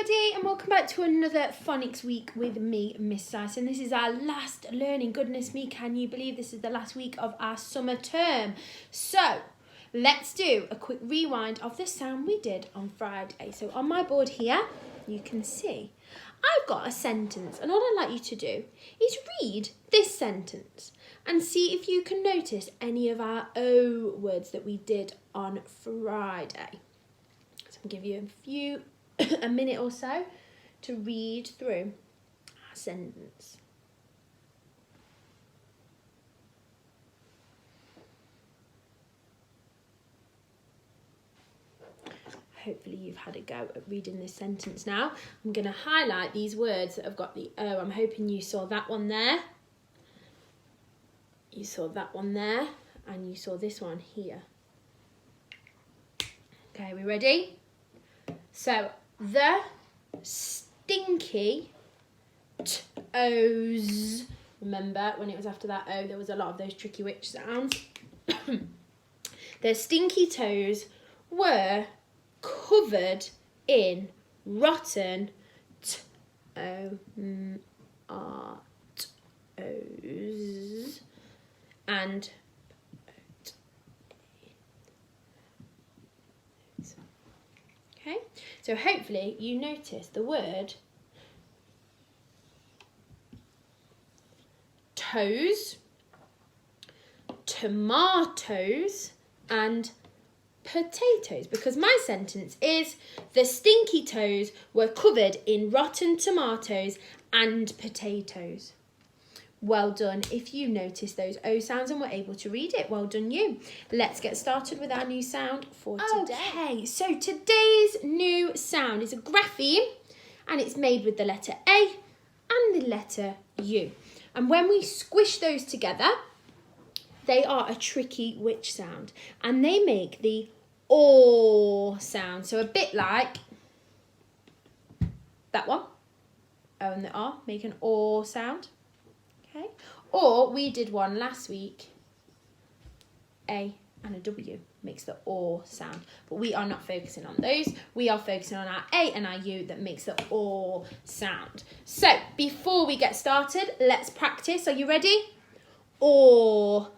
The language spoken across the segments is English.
everybody, and welcome back to another Phonics week with me, Miss Dyson. This is our last learning. Goodness me, can you believe this is the last week of our summer term? So let's do a quick rewind of the sound we did on Friday. So on my board here, you can see I've got a sentence, and all I'd like you to do is read this sentence and see if you can notice any of our O words that we did on Friday. So I'll give you a minute or so to read through our sentence. Hopefully you've had a go at reading this sentence now. I'm going to highlight these words that have got the O. I'm hoping you saw that one there. You saw that one there, and you saw this one here. Okay, we ready? So, the stinky toes. Remember, when it was after that O, there was a lot of those tricky witch sounds. The stinky toes were covered in rotten tomatoes and okay, so hopefully you notice the word toes, tomatoes and potatoes, because my sentence is the stinky toes were covered in rotten tomatoes and potatoes. Well done if you noticed those O sounds and were able to read it. Well done you. Let's get started with our new sound for today. Okay, so today's new sound is a grapheme, and it's made with the letter A and the letter U. And when we squish those together, they are a tricky witch sound, and they make the O sound. So a bit like that one. O and the R make an O sound. Okay. Or we did one last week. A and a W makes the O sound. But we are not focusing on those. We are focusing on our A and our U that makes the O sound. So before we get started, let's practice. Are you ready? O.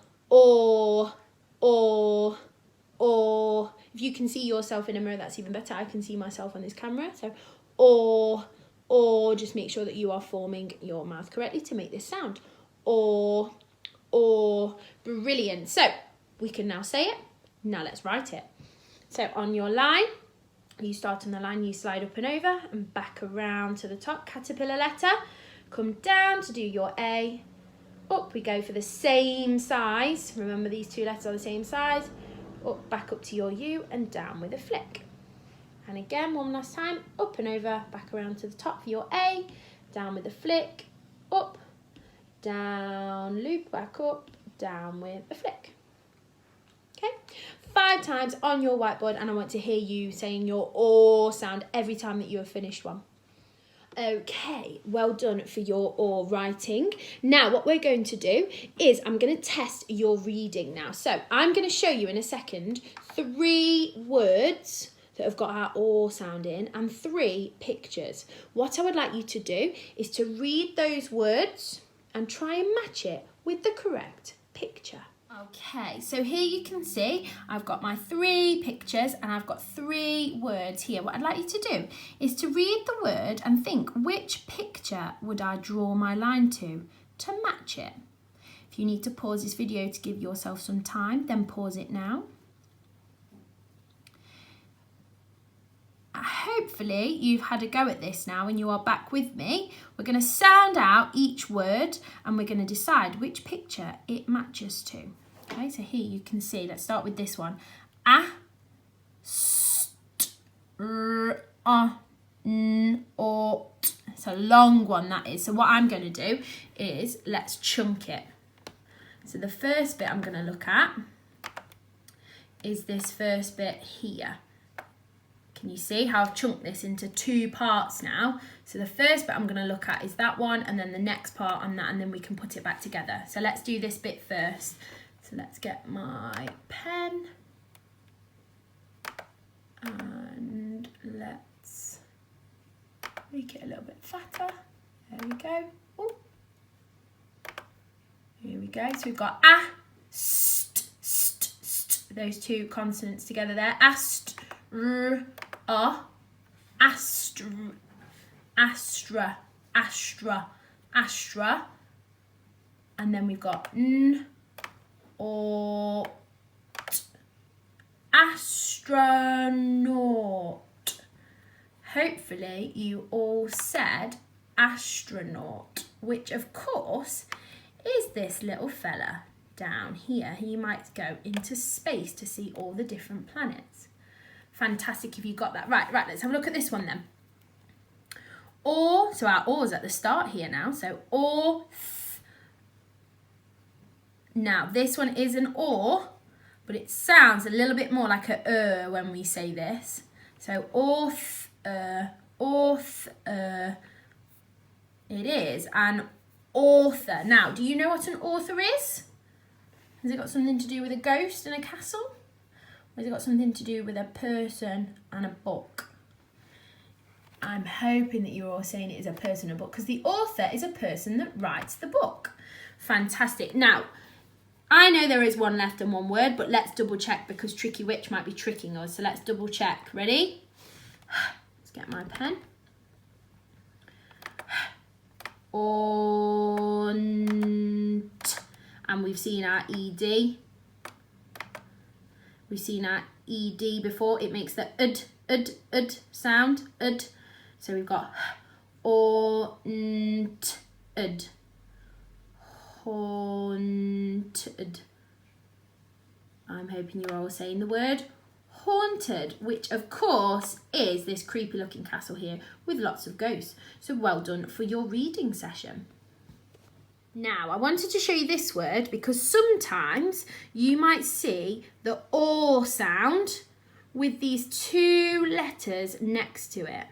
If you can see yourself in a mirror, that's even better. I can see myself on this camera. So or just make sure that you are forming your mouth correctly to make this sound. Or brilliant. So we can now say it. Now let's write it. So on your line, you start on the line, you slide up and over and back around to the top, caterpillar letter. Come down to do your A. Up we go for the same size. Remember, these two letters are the same size. Up, back up to your U and down with a flick. And again, one last time, up and over, back around to the top for your A, down with a flick, up, down, loop, back up, down with a flick. Okay, 5 times on your whiteboard, and I want to hear you saying your O sound every time that you have finished one. Okay, well done for your O writing. Now what we're going to do is I'm going to test your reading now. So I'm going to show you in a second 3 words that have got our O sound in and 3 pictures. What I would like you to do is to read those words and try and match it with the correct picture. Okay, so here you can see I've got my 3 pictures and I've got 3 words here. What I'd like you to do is to read the word and think, which picture would I draw my line to match it? If you need to pause this video to give yourself some time, then pause it now. Hopefully you've had a go at this now and you are back with me. We're going to sound out each word and we're going to decide which picture it matches to. Okay, so here you can see, let's start with this one. A, st, r, n, o, t. It's a long one, that is. So what I'm going to do is let's chunk it. So the first bit I'm going to look at is this first bit here. Can you see how I've chunked this into 2 parts now? So the first bit I'm going to look at is that one, and then the next part on that, and then we can put it back together. So let's do this bit first. So let's get my pen and let's Make it a little bit fatter. There we go. Ooh. Here we go. So we've got a, st, st, st. Those two consonants together there. Ast, r, astra, astra, astra, astra. And then we've got n, or, t. Astronaut. Hopefully you all said astronaut, which of course is this little fella down here. He might go into space to see all the different planets. Fantastic if you got that right. Right, let's have a look at this one then. Or, so our or's at the start here now. So or, th. Now this one is an or, but it sounds a little bit more like a when we say this. So orth, it is an author. Now, do you know what an author is? Has it got something to do with a ghost and a castle? Or has it got something to do with a person and a book? I'm hoping that you're all saying it is a person and a book, because the author is a person that writes the book. Fantastic. Now, I know there is one left and one word, but let's double check because Tricky Witch might be tricking us. So let's double check. Ready? Let's get my pen. And we've seen our ED. We've seen our ED before. It makes the ud sound. Ud. So we've got haunted. Haunted. I'm hoping you're all saying the word haunted, which of course is this creepy looking castle here with lots of ghosts. So well done for your reading session. Now I wanted to show you this word because sometimes you might see the or sound with these two letters next to it.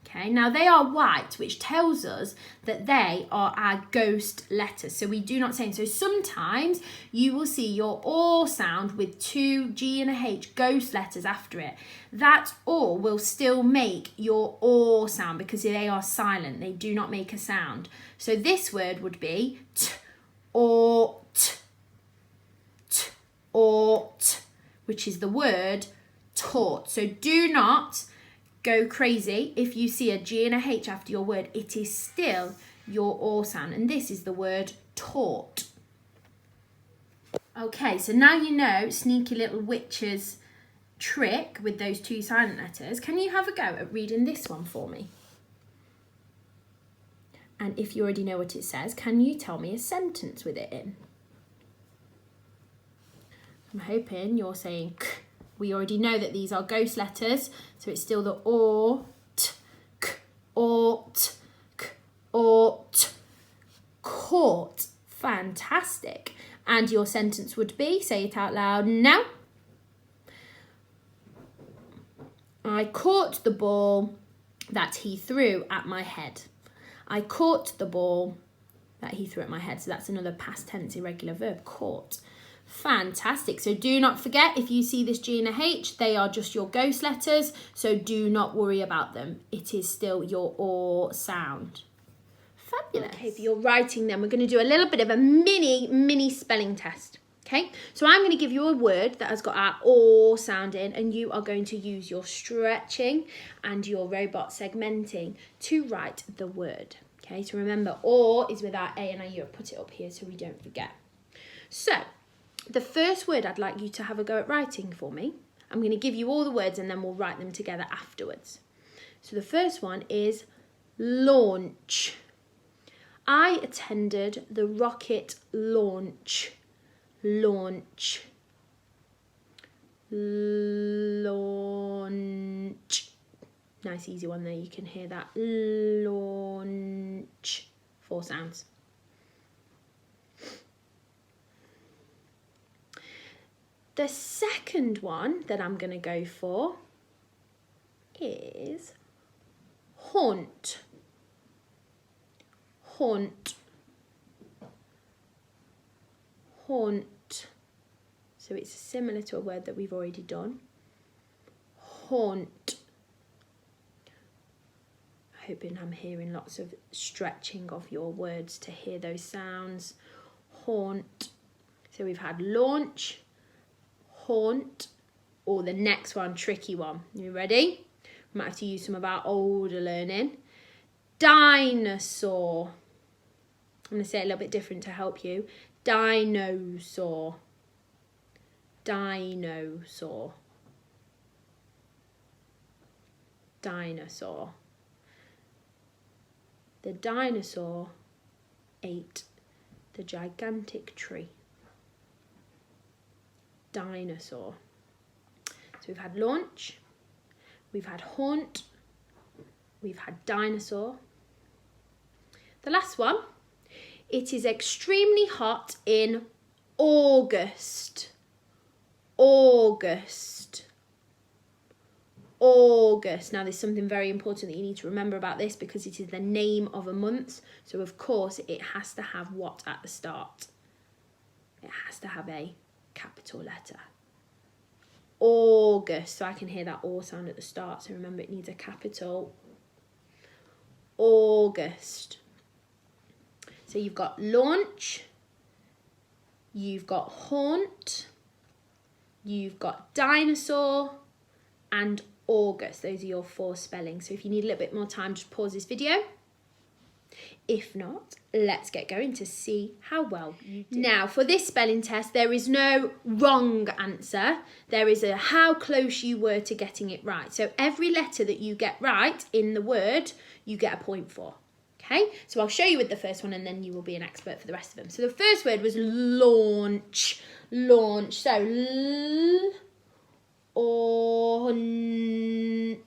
Okay, now they are white, which tells us that they are our ghost letters. So we do not say, so sometimes you will see your or sound with two G and a H ghost letters after it. That or will still make your or sound because they are silent. They do not make a sound. So this word would be t, or t, t, or t, which is the word taught. So do not go crazy if you see a G and a H after your word. It is still your or sound, and this is the word taught. Okay, so now you know Sneaky Little Witch's trick with those two silent letters. Can you have a go at reading this one for me? And if you already know what it says, can you tell me a sentence with it in? I'm hoping you're saying k. We already know that these are ghost letters, so it's still the or, t, k, ought, k, ought, caught. Fantastic. And your sentence would be, say it out loud now. I caught the ball that he threw at my head. I caught the ball that he threw at my head. So that's another past tense irregular verb, caught. Fantastic. So do not forget, if you see this G and a H, they are just your ghost letters. So do not worry about them. It is still your or sound. Fabulous. Okay, for your writing then, we're going to do a little bit of a mini spelling test. Okay, so I'm going to give you a word that has got our or sound in, and you are going to use your stretching and your robot segmenting to write the word. Okay, so remember, or is with our A and our U. Put it up here so we don't forget. So the first word I'd like you to have a go at writing for me. I'm going to give you all the words and then we'll write them together afterwards. So the first one is launch. I attended the rocket launch. Launch. Launch. Nice easy one there, you can hear that. Launch. 4 sounds. The second one that I'm going to go for is haunt. Haunt. Haunt. So it's similar to a word that we've already done. Haunt. hoping I'm hearing lots of stretching of your words to hear those sounds. Haunt. So we've had launch, haunt, or the next one, tricky one. You ready? We might have to use some of our older learning. Dinosaur. I'm going to say it a little bit different to help you. Dinosaur. Dinosaur. Dinosaur. The dinosaur ate the gigantic tree. Dinosaur. So we've had launch, we've had haunt, we've had dinosaur. The last one, it is extremely hot in August. August. August. Now there's something very important that you need to remember about this because it is the name of a month. So of course it has to have what at the start? It has to have a capital letter. August. So I can hear that O sound at the start. So remember it needs a capital. August. So you've got launch. You've got haunt. You've got dinosaur and August. Those are your 4 spellings. So if you need a little bit more time, just pause this video. If not, let's get going to see how well you do. Now, for this spelling test, there is no wrong answer. There is a how close you were to getting it right. So every letter that you get right in the word, you get a point for. Okay, so I'll show you with the first one and then you will be an expert for the rest of them. So the first word was launch. Launch. So launch.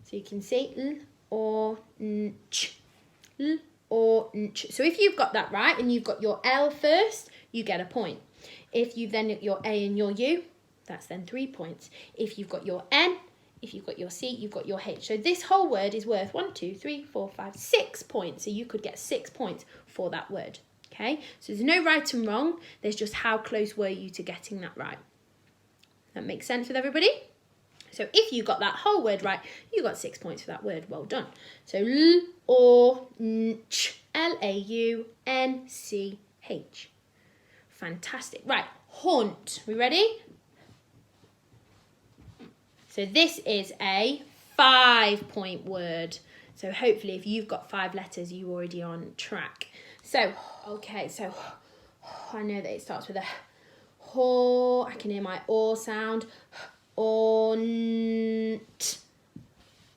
So you can see launch. Launch. So if you've got that right and you've got your L first, you get a point. If you've then got your A and your U, that's then 3 points. If you've got your N, if you've got your C, you've got your H. So this whole word is worth 1, 2, 3, 4, 5, 6 points. So you could get 6 points for that word. Okay, so there's no right and wrong. There's just how close were you to getting that right. That makes sense with everybody? So if you got that whole word right, you got 6 points for that word. Well done. So launch. Launch. Fantastic. Right, haunt. We ready? So this is a 5-point word. So hopefully if you've got 5 letters, you're already on track. So, okay, so I know that it starts with a ho. I can hear my O sound. Haunt.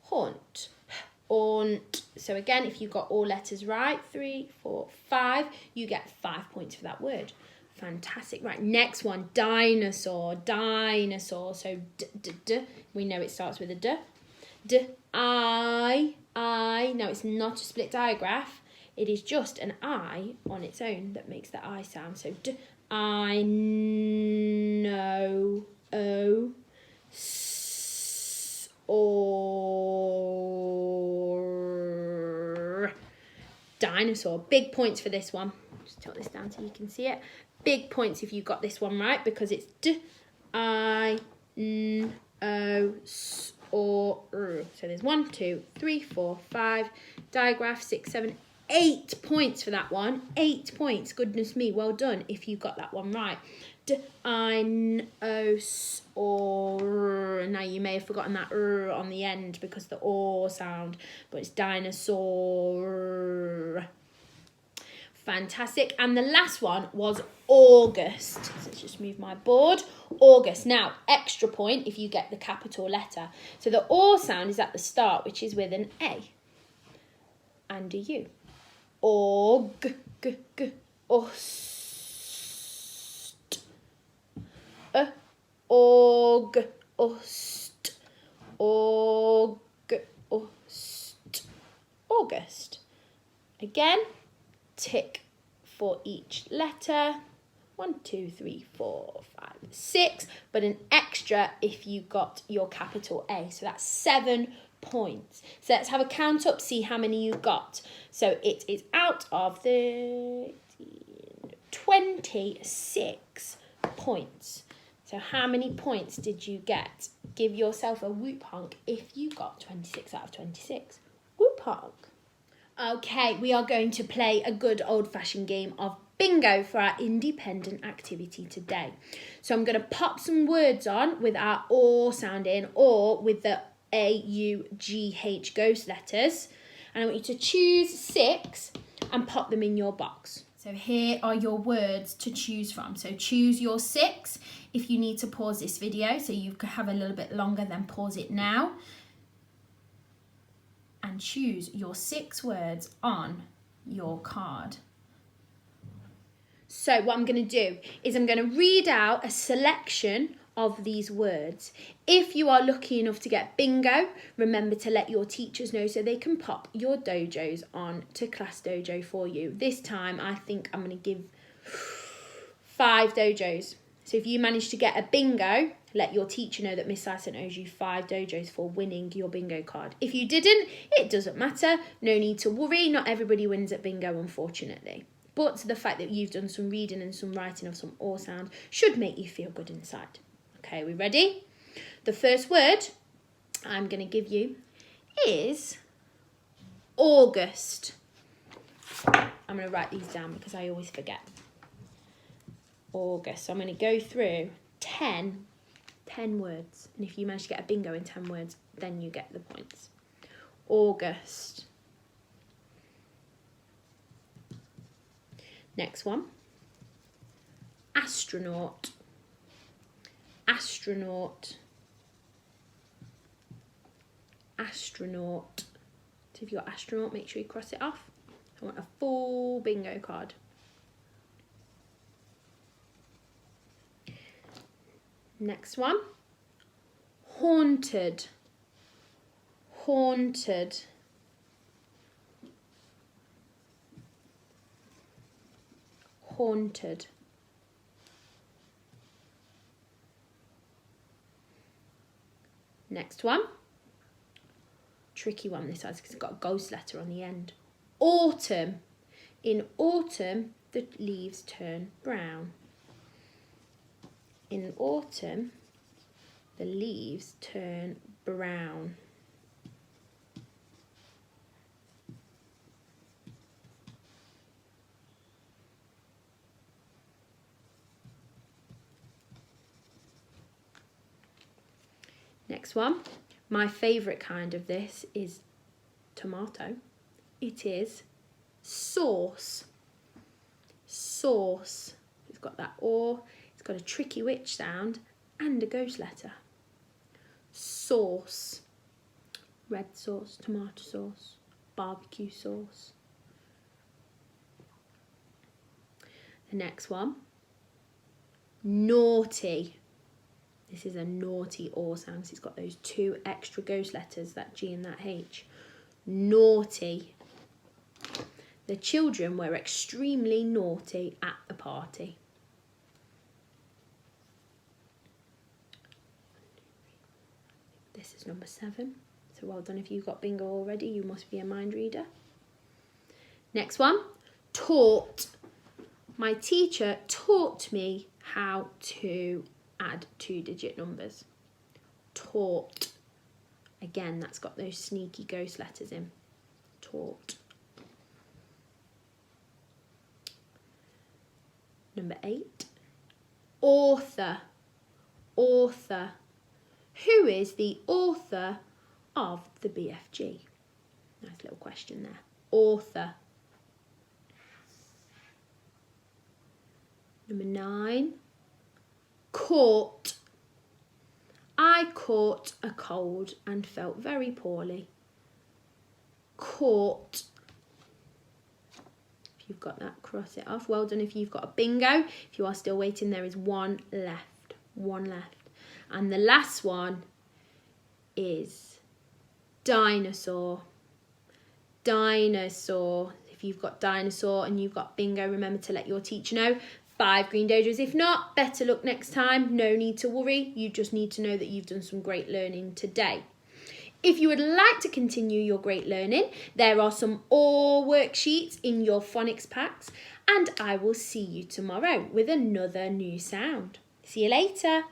Haunt. Haunt. So again, if you've got all letters right, 3, 4, 5, you get 5 points for that word. Fantastic. Right, next one, dinosaur. Dinosaur. So d. We know it starts with a d. I. Now it's not a split digraph. It is just an I on its own that makes the I sound. So d. I know. O. S. Or. Dinosaur. Big points for this one. Just tilt this down so you can see it. Big points if you got this one right because it's d. I. N. O. S. Or. So there's 1, 2, 3, 4, 5. Digraph 6, 7, 8 points for that one. 8 points. Goodness me, well done if you got that one right. D-I-N-O-S or. Now you may have forgotten that on the end because the or sound, but it's dinosaur. Fantastic. And the last one was August. So let's just move my board. August. Now, extra point if you get the capital letter. So the or sound is at the start, which is with an A and a U. Aug. Ost. Aug. Ost. Aug. Ost. August. Again, tick for each letter. 1, 2, 3, 4, 5, 6. But an extra if you got your capital A. So that's 7 points. So let's have a count up, see how many you got. So it is out of 13, 26 points. So how many points did you get? Give yourself a whoop honk if you got 26 out of 26. Whoop honk. Okay, we are going to play a good old-fashioned game of bingo for our independent activity today. So I'm going to pop some words on with our or sound in, or with the A-U-G-H ghost letters. And I want you to choose 6 and pop them in your box. So here are your words to choose from. So choose your 6. If you need to pause this video so you can have a little bit longer, then pause it now. And choose your 6 words on your card. So what I'm going to do is I'm going to read out a selection of these words. If you are lucky enough to get bingo, remember to let your teachers know so they can pop your dojos on to Class Dojo for you. This time I think I'm going to give 5 dojos. So if you manage to get a bingo, let your teacher know that Miss Syson owes you 5 dojos for winning your bingo card. If you didn't, it doesn't matter. No need to worry. Not everybody wins at bingo, unfortunately. But the fact that you've done some reading and some writing of some or sound should make you feel good inside. Okay, we ready? The first word I'm going to give you is August. I'm going to write these down because I always forget. August. So I'm going to go through 10 words. And if you manage to get a bingo in 10 words, then you get the points. August. Next one. Astronaut. Astronaut. Astronaut. So if you're astronaut, make sure you cross it off. I want a full bingo card. Next one. Haunted. Haunted. Haunted. Next one. Tricky one this size because it's got a ghost letter on the end. Autumn. In autumn, the leaves turn brown. In autumn, the leaves turn brown. Next one. My favourite kind of this is tomato. It is sauce. Sauce. It's got that or. It's got a tricky witch sound and a ghost letter. Sauce. Red sauce, tomato sauce, barbecue sauce. The next one. Naughty. This is a naughty or sound. It's got those 2 extra ghost letters, that G and that H. Naughty. The children were extremely naughty at the party. This is number 7. So well done if you've got bingo already. You must be a mind reader. Next one. Taught. My teacher taught me how to add 2-digit numbers. Taught. Again, that's got those sneaky ghost letters in. Taught. Number 8. Author. Author. Who is the author of the BFG? Nice little question there. Author. Number 9. Caught. I caught a cold and felt very poorly. Caught. If you've got that, cross it off. Well done if you've got a bingo. If you are still waiting, there is 1 left. 1 left. And the last one is dinosaur. Dinosaur. If you've got dinosaur and you've got bingo, remember to let your teacher know. 5 green dojos. If not, better luck next time. No need to worry. You just need to know that you've done some great learning today. If you would like to continue your great learning, there are some OR worksheets in your phonics packs, and I will see you tomorrow with another new sound. See you later.